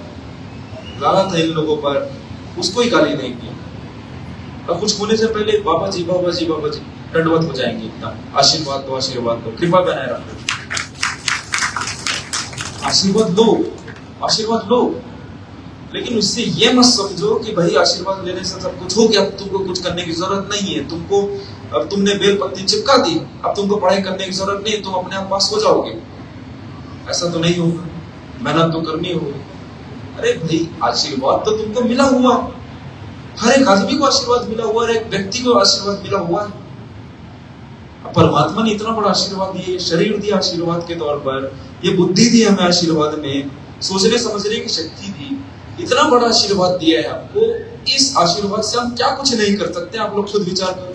गाला था इन लोगों पर, उसको ही गाली देंगे। अब कुछ होने से पहले बाबा जी दंडवत हो जाएंगे, इतना आशीर्वाद दो, कृपा बनाए रखो, आशीर्वाद लो। लेकिन उससे ये मत समझो कि भाई आशीर्वाद लेने से सब कुछ हो गया, अब तुमको कुछ करने की जरूरत नहीं है, अब तुमने बेलपत्ती चिपका दी, अब तुमको पढ़ाई करने की जरूरत नहीं है, तुम अपने आप पास हो जाओगे। ऐसा तो नहीं होगा, मेहनत तो करनी होगी। अरे भाई, आशीर्वाद तो तुमको मिला हुआ, हर एक आदमी को आशीर्वाद मिला हुआ, हर एक व्यक्ति को आशीर्वाद मिला हुआ है। परमात्मा ने इतना बड़ा आशीर्वाद दिया, शरीर दिया आशीर्वाद के तौर पर, ये बुद्धि दी हमें आशीर्वाद में, सोचने समझने की शक्ति दी, इतना बड़ा आशीर्वाद दिया है आपको। इस आशीर्वाद से हम क्या कुछ नहीं कर सकते? आप लोग खुद विचार करो।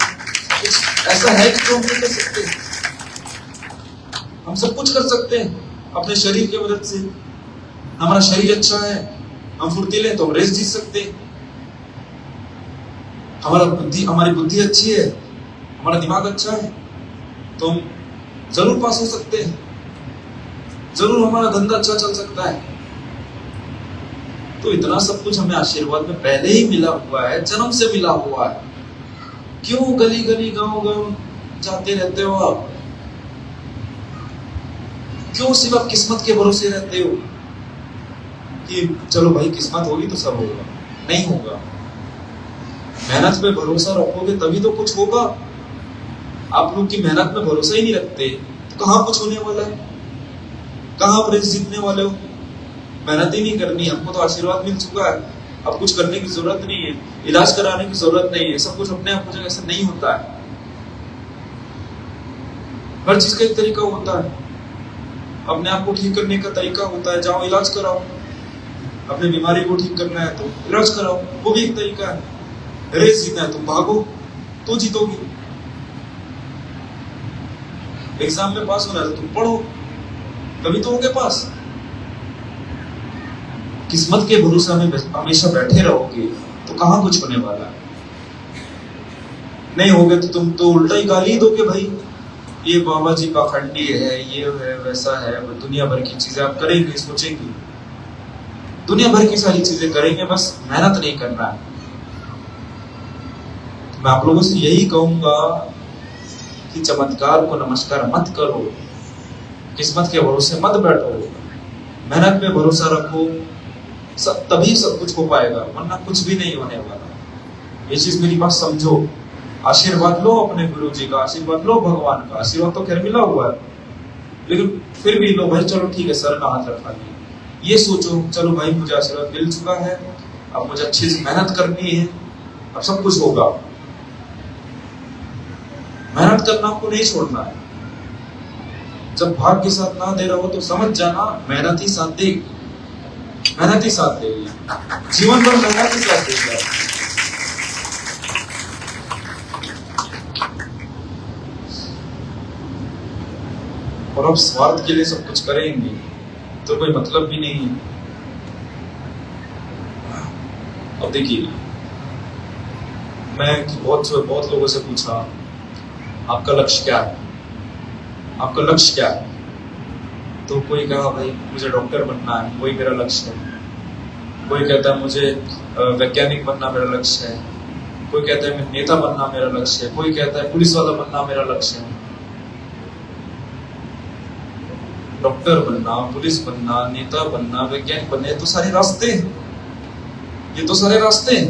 ऐसा है कि जो हम नहीं कर सकते? हम सब कुछ कर सकते हैं अपने शरीर की मदद से। हमारा शरीर अच्छा है, हम फुर्तीले तो हम रेस जीत सकते हैं। हमारी बुद्धि अच्छी है, हमारा दिमाग अच्छा है, तो हम जरूर पास हो सकते हैं, जरूर हमारा धंधा अच्छा चल सकता है। तो इतना सब कुछ हमें आशीर्वाद में पहले ही मिला हुआ है, जन्म से मिला हुआ है। क्यों गली गली गांव गांव जाते रहते हो आप? क्यों सिर्फ आप किस्मत के भरोसे रहते हो कि चलो भाई किस्मत होगी तो सब होगा? नहीं होगा। मेहनत पे भरोसा रखोगे तभी तो कुछ होगा। आप लोग की मेहनत में भरोसा ही नहीं रखते तो कहां कुछ होने वाला है? कहां आप रेस जीतने वाले हो? मेहनत ही नहीं करनी, हमको तो आशीर्वाद मिल चुका है, अब कुछ करने की जरूरत नहीं है, इलाज कराने की जरूरत नहीं है, सब कुछ अपने आप हो जाएगा। ऐसा नहीं होता है। हर चीज का एक तरीका होता है, अपने आप को ठीक करने का तरीका होता है। जाओ इलाज कराओ, अपनी बीमारी को ठीक करना है तो इलाज कराओ, वो भी एक तरीका है। रेस जीतना है, तुम भागो तो जीतोगे। एग्जाम में पास होना है तो तुम पढ़ो, तभी तो होगे पास। किस्मत के भरोसे में हमेशा बैठे रहोगे तो कहां कुछ होने वाला है? नहीं होगे तो तुम तो उल्टा ही गाली दोगे, भाई ये बाबा जी पाखंडी है, ये है, वैसा है। दुनिया भर की चीजें आप करेंगे, सोचेंगे, दुनिया भर की सारी चीजें करेंगे, बस मेहनत नहीं करना है। मैं आप लोगों से यही कहूंगा कि चमत्कार को नमस्कार मत करो, किस्मत के भरोसे मत बैठो, मेहनत पे भरोसा रखो, तभी सब कुछ हो पाएगा, वरना कुछ भी नहीं होने वाला। ये चीज मेरी बात समझो। आशीर्वाद लो अपने गुरु जी का, आशीर्वाद लो भगवान का। आशीर्वाद तो खैर मिला हुआ है, लेकिन फिर भी लो भाई, चलो ठीक है, सर का हाथ रखा लिया। ये सोचो चलो भाई मुझे आशीर्वाद मिल चुका है, अब मुझे अच्छी से मेहनत करनी है, अब सब कुछ होगा। मेहनत करना आपको नहीं छोड़ना है। जब भाग्य साथ ना दे रहा हो तो समझ जाना मेहनत ही साथ देगी, मेहनत ही साथ देगी, जीवन भर मेहनत ही साथ देगी। और अब स्वार्थ के लिए सब कुछ करेंगे तो कोई मतलब भी नहीं है। अब देखिए, मैं बहुत लोगों से पूछा आपका लक्ष्य क्या है, आपका लक्ष्य क्या है? तो कोई कहा भाई मुझे डॉक्टर बनना है, वही मेरा लक्ष्य है। कोई कहता है मुझे वैज्ञानिक बनना मेरा लक्ष्य है। कोई कहता है नेता बनना मेरा लक्ष्य है। कोई कहता है पुलिस वाला बनना मेरा लक्ष्य है। डॉक्टर बनना, पुलिस बनना, नेता बनना, वैज्ञानिक बनना, ये तो सारे रास्ते हैं, ये तो सारे रास्ते हैं।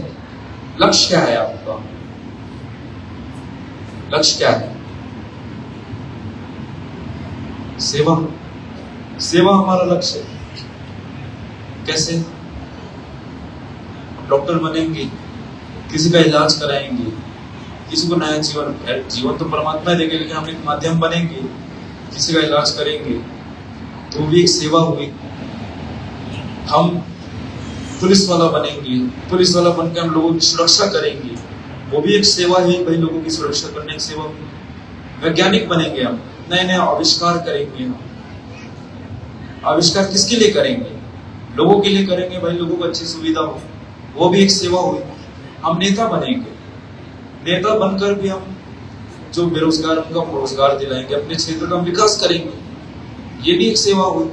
लक्ष्य क्या है आपका? लक्ष्य क्या है? सेवा, सेवा हमारा लक्ष्य है। कैसे? डॉक्टर बनेंगे, किसी का इलाज कराएंगे, किसी को नया जीवन तो परमात्मा देंगे, लेकिन हम एक माध्यम बनेंगे, किसी का इलाज करेंगे, तो भी एक सेवा हुई। हम पुलिस वाला बनेंगे, पुलिस वाला बनकर हम लोगों की सुरक्षा करेंगे, वो भी एक सेवा है भाई, लोगों की सुरक्षा करने की सेवा। वैज्ञानिक बनेंगे, हम नए नए आविष्कार करेंगे। हम आविष्कार किसके लिए करेंगे? लोगों के लिए करेंगे भाई, लोगों को अच्छी सुविधा हो, वो भी एक सेवा हुई। हम नेता बनेंगे, नेता बनकर भी हम जो बेरोजगार उनको हम रोजगार दिलाएंगे, अपने क्षेत्र का विकास करेंगे, ये भी एक सेवा हुई।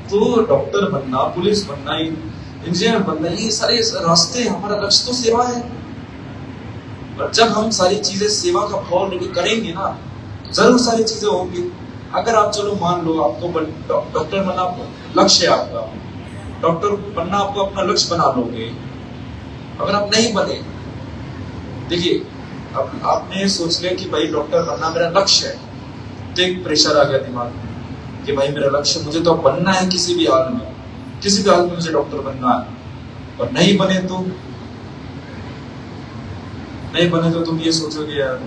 तो डॉक्टर बनना, पुलिस बनना, इंजीनियर बनना, ये सारे रास्ते, हमारा लक्ष्य तो सेवा है। और जब हम सारी चीजें सेवा का भाव लेके करेंगे ना, तो जरूर सारी चीजें होंगी। अगर आप चलो मान लो आपको डॉक्टर बनना लक्ष्य है आपका, डॉक्टर बनना आपको अपना लक्ष्य बना लोगे। अगर आप नहीं बने, देखिए अब आपने सोच लिया कि भाई डॉक्टर बनना मेरा लक्ष्य है, तो एक प्रेशर आ गया दिमाग में कि भाई मेरा लक्ष्य, मुझे तो बनना है किसी भी हाल में, किसी भी हाल में मुझे डॉक्टर बनना है। और नहीं बने तो तुम ये सोचोगे यार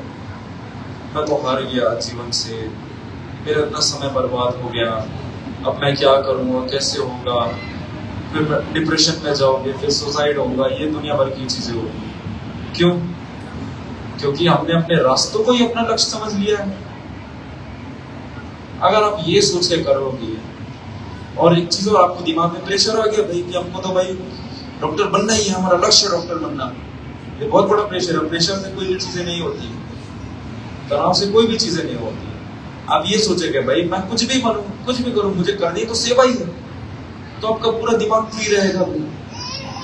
मैं तो हार गया जीवन से, मेरा इतना समय बर्बाद हो गया, अब मैं क्या करूँगा, कैसे होगा, फिर डिप्रेशन में जाओगे, फिर सुसाइड होगा, ये दुनिया भर की चीजें होगी। क्यों? क्योंकि हमने अपने रास्तों को ही अपना लक्ष्य समझ लिया है। अगर आप ये सोच के करोगे, और एक चीज और आपको दिमाग में प्रेशर आ गया भाई कि हमको तो भाई डॉक्टर बनना ही है, हमारा लक्ष्य डॉक्टर बनना, ये बहुत बड़ा प्रेशर है। प्रेशर से कोई भी चीजें नहीं होती, तनाव से कोई भी चीजें नहीं होती। आप ये सोचेंगे भाई मैं कुछ भी बनूं, कुछ भी करूं, मुझे करनी तो सेवा ही है, तो आपका पूरा दिमाग फ्री रहेगा भाई,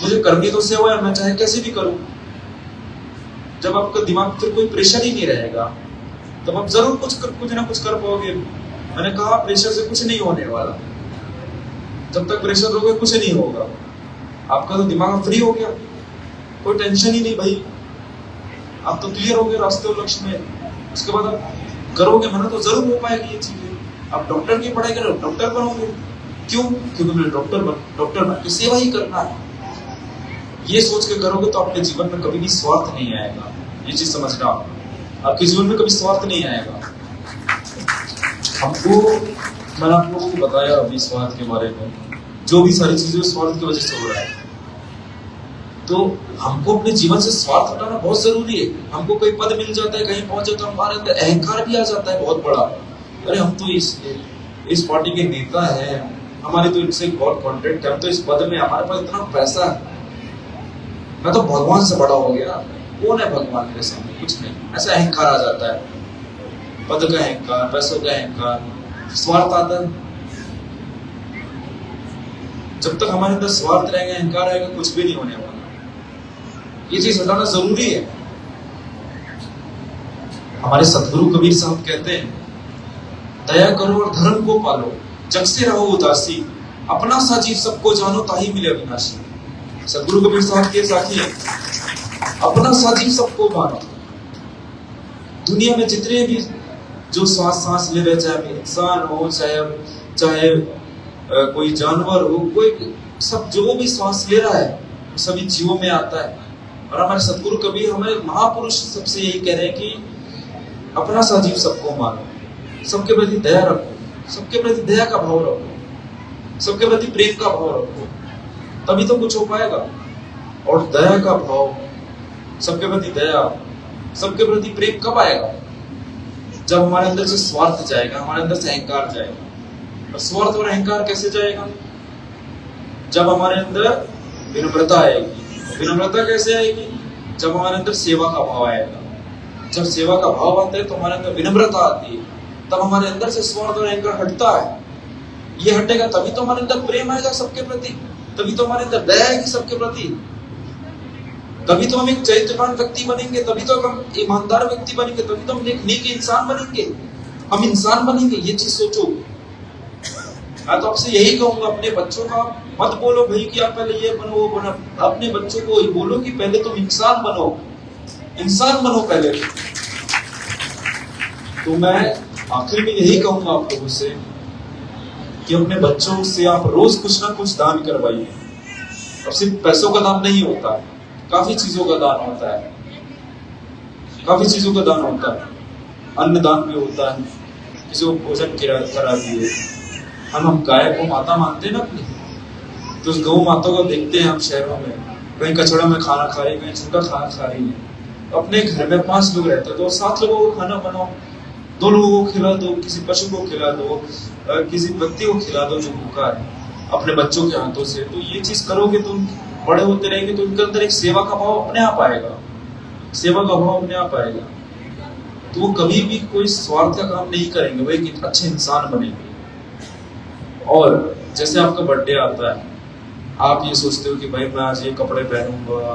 मुझे करनी तो सेवा है, मैं चाहे कैसे भी करूं। जब आपका दिमाग पर कोई प्रेशर ही नहीं रहेगा तब आप जरूर कुछ ना कुछ कर पाओगे। मैंने कहा प्रेशर से कुछ नहीं होने वाला, जब तक प्रेशर रहोगे कुछ नहीं होगा। आपका तो दिमाग फ्री हो गया, कोई टेंशन ही नहीं भाई, आप तो क्लियर हो गए रास्ते और लक्ष्य में। उसके बाद आप करोगे मेहनत तो जरूर हो पाएगी ये चीजें। आप डॉक्टर की पढ़ाई करो, डॉक्टर बनोगे। क्यों? क्योंकि मुझे डॉक्टर बन के सेवा ही करना है। ये सोच के करोगे तो आपके जीवन में कभी भी स्वार्थ नहीं आएगा। ये चीज समझना, आपके जीवन में कभी स्वार्थ नहीं आएगा। हमको, मैंने आप लोगों को बताया अभी स्वार्थ के बारे में, जो भी सारी चीजें स्वार्थ की वजह से हो रहा है, तो हमको अपने जीवन से स्वार्थ हटाना बहुत जरूरी है। हमको कोई पद मिल जाता है, कहीं पहुंच जाता है, हमारे अंदर अहंकार भी आ जाता है बहुत बड़ा। अरे हम तो इस पार्टी के नेता हैं, हमारे तो इनसे बहुत कॉन्टेक्ट है, हम तो इस पद में, हमारे पास इतना पैसा है, मैं तो भगवान से बड़ा हो गया। कौन है भगवान मेरे सामने? कुछ नहीं। ऐसा अहंकार आ जाता है, पद का अहंकार, पैसों का अहंकार, स्वार्थ आता है। जब तक हमारे अंदर स्वार्थ रहेगा, अहंकार रहेगा, कुछ भी नहीं होने वाला। ये चीज हटाना जरूरी है। हमारे सतगुरु कबीर साहब कहते हैं, दया करो और धर्म को पालो, जग से रहो उदासी, अपना सा जीव सबको जानो, ताही मिले अविनाशी। सतगुरु कबीर साहब के साथी है, अपना सा जीव सबको मानो। दुनिया में जितने भी जो सांस ले रहे, चाहे इंसान हो, चाहे कोई जानवर हो, कोई सब जो भी सांस ले रहा है सभी जीवों में आता है। और हमारे सतगुरु कबीर, हमारे महापुरुष सबसे यही कह रहे हैं कि अपना सा जीव सबको मानो, सबके प्रति दया रखो, सबके प्रति दया का भाव रखो, सबके प्रति प्रेम का भाव रखो, तभी तो कुछ हो पाएगा। और दया का भाव, सबके प्रति दया, सबके प्रति प्रेम कब आएगा? जब हमारे अंदर से स्वार्थ जाएगा, हमारे अंदर से अहंकार जाएगा। और स्वार्थ और अहंकार कैसे जाएगा? जब हमारे अंदर विनम्रता आएगी। विनम्रता कैसे आएगी? जब हमारे अंदर सेवा का भाव आएगा। जब सेवा का भाव आता है तो हमारे अंदर विनम्रता आती है, तब हमारे अंदर से स्वार्थ और अहंकार हटता है। ये हटेगा तभी तो हमारे अंदर प्रेम आएगा सबके प्रति, तभी तो हमारे अंदर दया आएगी सबके प्रति, तभी तो हम एक चरित्रवान व्यक्ति बनेंगे, तभी तो हम ईमानदार व्यक्ति बनेंगे, तभी तो हम एक नेक इंसान बनेंगे, हम इंसान बनेंगे। ये चीज सोचो। मैं तो आपसे यही कहूंगा, अपने बच्चों का मत बोलो भाई कि आप पहले ये बनो वो बनो। अपने बच्चों को बोलो कि पहले तुम इंसान बनो, इंसान बनो पहले। तो मैं आखिर में यही कहूंगा आप लोगों से कि अपने बच्चों से आप रोज कुछ ना कुछ दान करवाइए। अब सिर्फ पैसों का दान नहीं होता, काफी चीजों का दान होता है, काफी चीजों का दान होता है। अन्न दान भी होता है, किसी को भोजन करा दिए। हम गाय को माता मानते हैं ना अपनी, तो उस गौ माता को देखते हैं हम शहरों में, कहीं कचड़ा में खाना खा रही है, कहीं झूठा खाना खा रही है। अपने घर में 5 लोग रहते हैं तो 7 लोगों को खाना बनाओ, 2 लोगों को खिला दो, किसी पशु को खिला दो, किसी व्यक्ति को खिला दो जो भूखा है, अपने बच्चों के हाथों से। तो ये चीज करोगे तो बड़े होते रहेंगे तो उनके अंदर एक सेवा का भाव अपने आप आएगा, सेवा का भाव अपने आप आएगा। तो वो कभी भी कोई स्वार्थ का काम नहीं करेंगे, वो एक अच्छे इंसान बनेंगे। और जैसे आपका बर्थडे आता है, आप ये सोचते हो कि भाई मैं आज ये कपड़े पहनूंगा,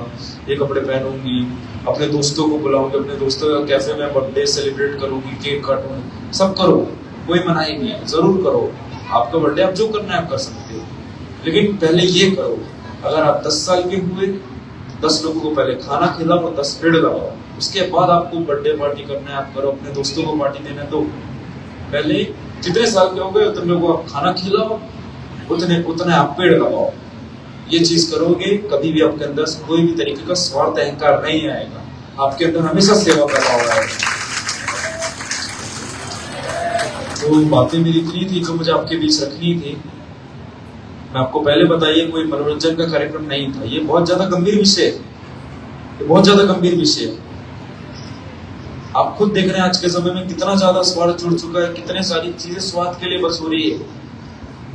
ये कपड़े पहनूंगी, अपने दोस्तों को बुलाऊंगी, अपने दोस्तों का कैफे में बर्थडे सेलिब्रेट करूंगी, केक काटूंगी, सब करो, कोई मनाही नहीं है, जरूर करो। आपका बर्थडे आप जो करना है आप कर सकते हो, लेकिन पहले ये करो। अगर आप 10 साल के हुए, 10 लोगों को पहले खाना खिलाओ, 10 पेड़ लगाओ, उसके बाद आपको बर्थडे पार्टी करना है, आप करो, अपने दोस्तों को पार्टी देना दो। पहले जितने साल के हो गए उतने लोगों को आप खाना खिलाओ, उतने आप पेड़ लगाओ। ये चीज करोगे, कभी भी आपके अंदर कोई भी तरीके का स्वार्थ अहंकार नहीं आएगा, आपके अंदर हमेशा सेवा का भाव आएगा। तो बातें मेरी इतनी थी जो मुझे आपके बीच रखनी थी। मैं आपको पहले बताइए, कोई मनोरंजन का कार्यक्रम नहीं था। ये बहुत ज्यादा गंभीर विषय है, ये बहुत ज्यादा गंभीर विषय है। आप खुद देख रहे हैं आज के समय में कितना ज्यादा स्वार्थ जुड़ चुका है, कितने सारी चीजें स्वार्थ के लिए बस हो रही है,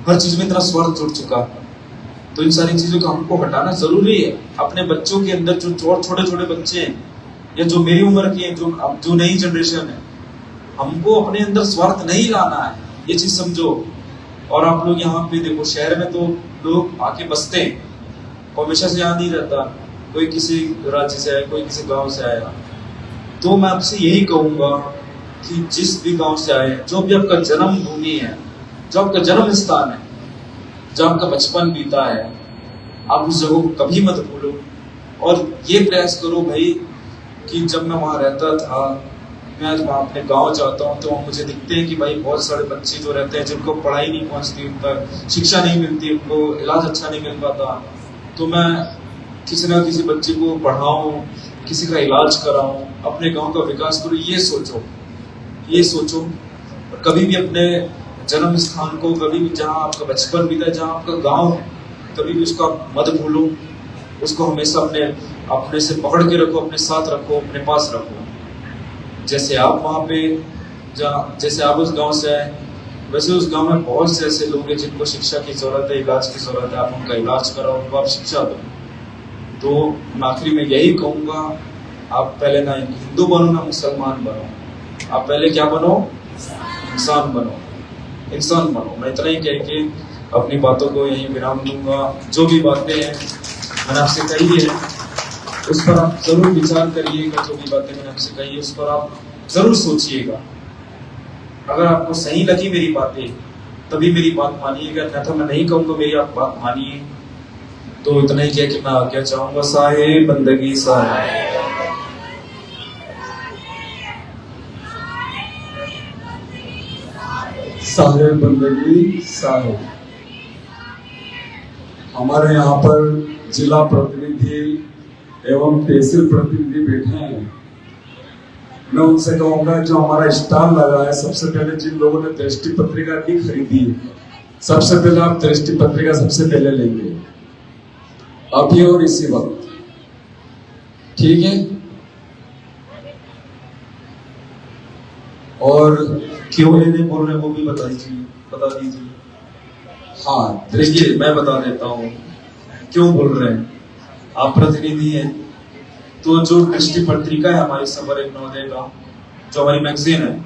हर चीज में इतना स्वार्थ जुड़ चुका है। तो इन सारी चीजों को हमको हटाना जरूरी है। अपने बच्चों के अंदर जो छोटे छोटे बच्चे हैं या जो मेरी उम्र के हैं, जो नई जनरेशन है, हमको अपने अंदर स्वार्थ नहीं लाना है, ये चीज समझो। और आप लोग यहाँ पे देखो, शहर में तो लोग आके बसते हैं, हमेशा से यहाँ नहीं रहता, कोई किसी राज्य से आया, कोई किसी गांव से आया, तो मैं आपसे यही कहूंगा कि जिस भी गांव से आए, जो भी आपका जन्म भूमि है, जो आपका जन्म स्थान है, जो आपका बचपन बीता है, आप उस जगह को कभी मत भूलो। और ये प्रयास करो भाई कि जब मैं वहाँ रहता था, मैं आज वहाँ अपने गांव जाता हूँ तो मुझे दिखते हैं कि भाई बहुत सारे बच्चे जो रहते हैं जिनको पढ़ाई नहीं पहुँचती, उन तक शिक्षा नहीं मिलती, उनको इलाज अच्छा नहीं मिल पाता, तो मैं किसी ना किसी बच्चे को पढ़ाऊँ, किसी का इलाज कराऊँ, अपने गांव का विकास करूँ। ये सोचो। और कभी भी अपने जन्म स्थान को, कभी भी जहाँ आपका बचपन बीता है, जहाँ आपका गांव है, कभी भी उसको आप मत भूलो। उसको हमेशा अपने से पकड़ के रखो, अपने साथ रखो, अपने पास रखो। जैसे आप वहाँ पे जैसे आप उस गांव से आए, वैसे उस गांव में बहुत से ऐसे लोग हैं जिनको शिक्षा की जरूरत है, इलाज की जरूरत है। आप उनका इलाज कराओ, उनको आप शिक्षा दो। तो आखिरी में यही कहूँगा, आप पहले ना हिंदू बनो ना मुसलमान बनो, आप पहले क्या बनो? इंसान बनो। मैं इतना ही कह के अपनी बातों को यहीं विराम दूंगा। जो भी बातें हैं मैंने आपसे कही है, उस पर आप जरूर विचार करिएगा। जो भी बातें मैंने आपसे कही है उस पर आप जरूर सोचिएगा। अगर आपको सही लगी मेरी बातें तभी मेरी बात मानिएगा, नहीं तो मैं नहीं कहूँगा मेरी आप बात मानिए। तो इतना ही कह के मैं आज्ञा चाहूंगा। साहेब बंदगी साहेब। साहेब बंदगी साहेब। हमारे यहाँ पर जिला प्रतिनिधि एवं तहसील प्रतिनिधि बैठे हैं। मैं उनसे कहूंगा जो हमारा स्टॉल लगा है, सबसे पहले जिन लोगों ने दृष्टि पत्रिका नहीं खरीदी, सबसे पहले आप दृष्टि पत्रिका सबसे पहले लेंगे, अभी और इसी वक्त, ठीक है? और क्यों लेने बोल रहे हैं वो भी बता दीजिए। हाँ, देखिए मैं बता देता हूँ क्यों बोल रहे हैं। आप प्रतिनिधि हैं, तो जो दृष्टि पत्रिका है हमारी समर नवोदय का, जो हमारी मैगजीन है,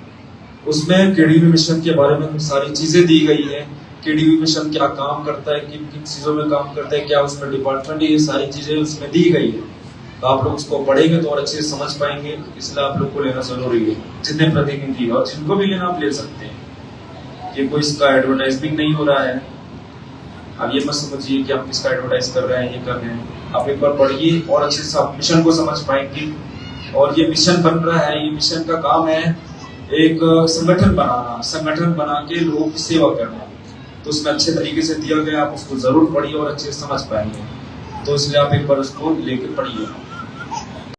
उसमें केडीवी मिशन के बारे में सारी चीजें दी गई है। केडीवी मिशन क्या काम करता है, किन किन चीजों में काम करता है, क्या उसमें डिपार्टमेंट है, ये सारी चीजें उसमें दी गई है। तो आप लोग उसको पढ़ेंगे तो और अच्छे से समझ पाएंगे, इसलिए आप लोग को लेना जरूरी है। जितने प्रतिनिधि और जिनको भी लेना आप ले सकते हैं। ये कोई इसका एडवर्टाइजमेंट नहीं हो रहा है। अब ये मत समझिए कि आप किसका एडवर्टाइज कर रहे हैं, ये कर रहे हैं। आप एक बार पढ़िए और अच्छे से आप मिशन को समझ पाएंगे। और ये मिशन बन रहा है, ये मिशन का काम है एक संगठन बनाना, संगठन बना के लोगों की सेवा करना। तो उसमें अच्छे तरीके से दिया गया, आप उसको जरूर पढ़िए और अच्छे से समझ पाएंगे। तो इसलिए आप एक बार उसको लेकर पढ़िए।